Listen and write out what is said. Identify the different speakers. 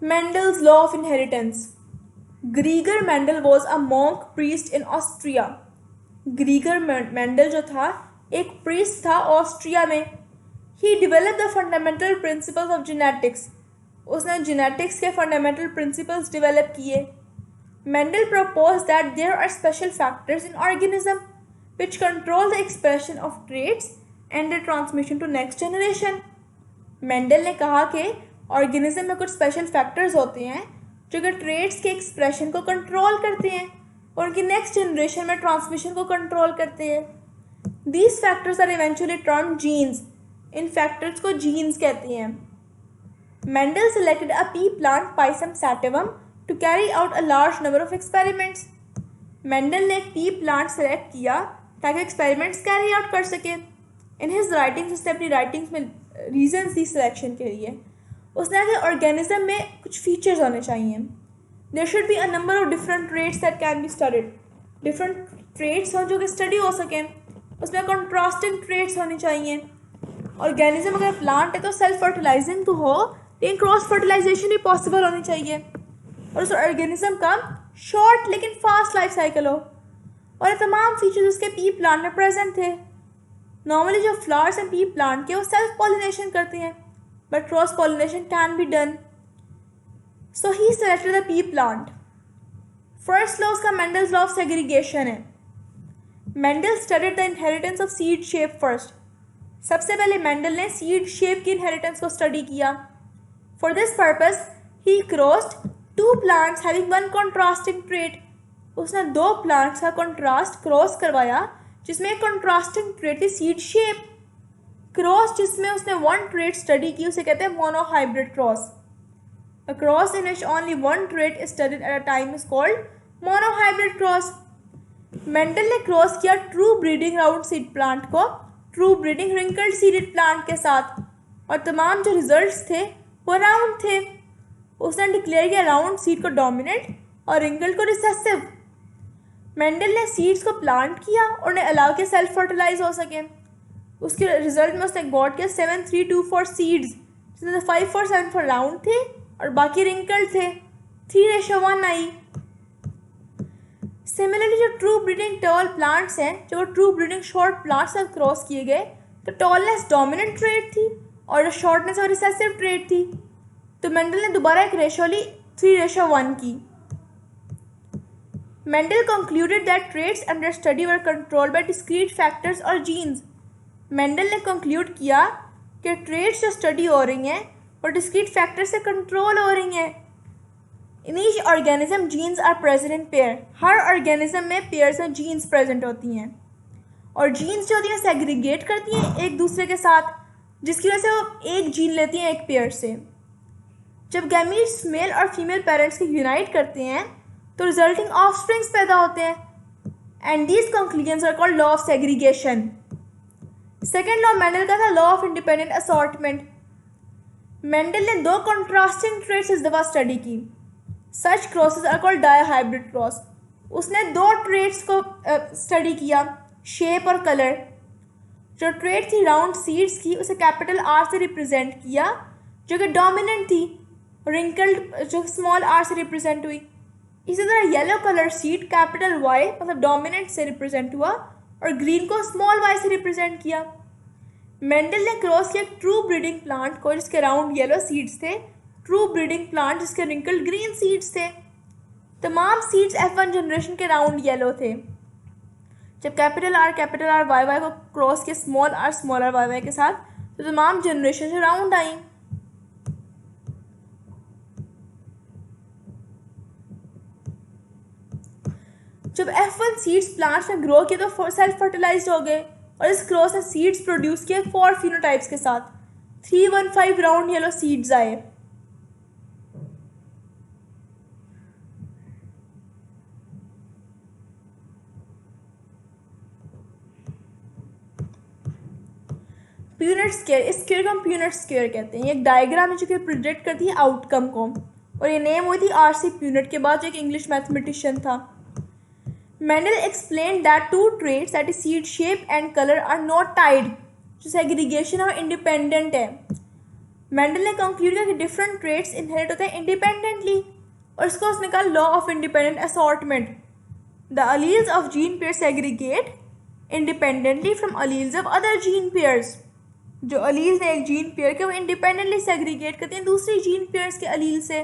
Speaker 1: Mendel's law of inheritance. Gregor Mendel was a monk priest in Austria. Gregor Mendel जो था एक priest था Austria में. He develop the fundamental principles of genetics. उसने genetics के fundamental principles develop किए. Mendel propose that there are special factors in organism which control the expression of traits and their transmission to next generation. Mendel ने कहा कि organism में कुछ special factors होते हैं जो कि ट्रेट्स के एक्सप्रेशन को कंट्रोल करते हैं और उनकी नेक्स्ट जनरेशन में ट्रांसमिशन को कंट्रोल करते हैं. These factors are eventually term genes. इन फैक्टर्स को जीन्स कहते हैं. Mendel selected a pea plant pisum sativum to carry out a large number of experiments. Mendel ने एक पी प्लांट सेलेक्ट किया ताकि एक्सपेरिमेंट्स कैरी आउट कर सके. इन हिज राइटिंग्स उसने अपनी राइटिंग्स में रीजंस दी सिलेक्शन के लिए. उसने कहा कि ऑर्गेनिज्म में कुछ फीचर्स होने चाहिए. There should be a number of different traits that can be studied. Different traits हों जो कि स्टडी हो सकें. उसमें कंट्रास्टिंग ट्रेट्स होनी चाहिए. ऑर्गेनिज्म अगर प्लांट है तो सेल्फ फर्टिलाइजिंग तो हो लेकिन क्रॉस फर्टिलाइजेशन भी पॉसिबल होनी चाहिए. और उस ऑर्गेनिज्म का शॉर्ट लेकिन फास्ट लाइफ साइकिल हो. और ये तमाम फीचर्स उसके पी प्लांट में प्रेजेंट थे. नॉर्मली जो फ्लावर्स हैं पी प्लांट के वो सेल्फ पॉलिनेशन करते हैं but cross pollination can be done. So he selected the pea plant. First law उसका मेंडल्स लॉ ऑफ सेग्रीगेशन है. Mendel studied the inheritance of seed shape first. सबसे पहले मेंडल ने सीड शेप की इनहेरिटेंस को स्टडी किया. For this purpose he crossed two plants having one contrasting trait. उसने दो प्लांट्स का कॉन्ट्रास्ट क्रॉस करवाया जिसमें एक कॉन्ट्रास्टिंग ट्रेट थी सीड शेप. क्रॉस जिसमें उसने वन ट्रेट स्टडी की उसे कहते हैं monohybrid cross. A cross in which only one trait is studied at a time is called monohybrid cross. Mendel ने क्रॉस किया true breeding round seed plant को true breeding wrinkled seeded plant के साथ और तमाम जो रिजल्ट्स थे वो राउंड थे. उसने डिक्लेयर किया राउंड सीड को डोमिनेंट और रिंकल्ड को रिसेसिव. मेंडल ने सीड्स को प्लांट किया और उन्हें अलाउ किया सेल्फ फर्टिलाइज हो सके. उसके रिजल्ट में उसने गॉट किया 7:3:2 सीड्स जिसमें 5:4:7 राउंड थे और बाकी रिंकल्ड थे. 3:1 आई. सिमिलरली जो ट्रू ब्रीडिंग टॉल प्लांट्स हैं जब वो ट्रू ब्रीडिंग शॉर्ट प्लांट्स से क्रॉस किए गए तो टॉलनेस डोमिनेंट ट्रेट थी और जो शॉर्टनेस और रिसेसिव ट्रेट थी. तो मेंडल ने दोबारा एक रेशो ली 3:1 की. Mendel concluded that traits under study were controlled by discrete factors और जीन्स. मेंडल ने कंक्लूड किया कि ट्रेट्स जो स्टडी हो रही हैं और डिस्क्रीट फैक्टर्स से कंट्रोल हो रही हैं. In each organism genes are present in pair. हर ऑर्गेनिज्म में पेयर्स में जीन्स प्रेजेंट होती हैं और जीन्स जो होती हैं सेग्रीगेट करती हैं एक दूसरे के साथ जिसकी वजह से वो एक जीन लेती हैं एक पेयर से. जब गैमीट्स मेल और फीमेल पेरेंट्स को यूनाइट करते हैं तो रिजल्टिंग ऑफस्प्रिंग्स पैदा होते हैं and these conclusions are called law of segregation. Second law Mendel का था law of independent assortment. Mendel ने दो कॉन्ट्रास्टिंग ट्रेट्स इस दफ़ा स्टडी की. Such crosses are called dihybrid cross. उसने दो ट्रेट्स को स्टडी किया शेप और कलर. जो ट्रेट थी राउंड सीड्स की उसे कैपिटल आर से रिप्रेजेंट किया जो कि डोमिनेंट थी. रिंकल्ड जो स्मॉल आर से रिप्रेजेंट हुई. इसी तरह yellow colour seed capital Y मतलब डोमिनेंट से रिप्रेजेंट हुआ और ग्रीन को स्मॉल वाई से रिप्रेजेंट किया. मेंडल ने क्रॉस किया ट्रू ब्रीडिंग प्लांट को जिसके राउंड येलो सीड्स थे ट्रू ब्रीडिंग प्लांट जिसके रिंकल्ड ग्रीन सीड्स थे. तमाम सीड्स F1 जनरेशन के राउंड येलो थे. जब कैपिटल आर वाई वाई को क्रॉस किया स्मॉल आर वाई वाई के साथ तो तमाम जनरेशन से राउंड आई. जब F1 सीड्स प्लांट्स में ग्रो किए तो सेल्फ फर्टिलाइज्ड हो गए और इस क्रॉस ने सीड्स प्रोड्यूस किए 4 फिनोटाइप्स के साथ. 315 राउंड येलो सीड्स आए. Punnett square. इस स्क्वायर को हम प्यूनेट स्क्वायर कहते हैं. ये एक डायग्राम है जो कि प्रिडिक्ट करती है आउटकम को और ये नेम हुई थी आर.सी. प्यूनेट के बाद जो एक इंग्लिश मैथमेटिशियन था. Mendel explained that two traits that is seed shape and color are not tied. जो segregation और independent है. मेंडल ने कंक्लूड किया कि डिफरेंट ट्रेट्स इनहेरिट होते हैं इंडिपेंडेंटली, और इसको उसने कहा law of independent assortment. The alleles of gene pair segregate independently from alleles of other gene pairs. जो अलील्स हैं एक जीन पेयर के, वो इंडिपेंडेंटली सेग्रीगेट करते हैं दूसरी जीन पेयर्स के अलील से।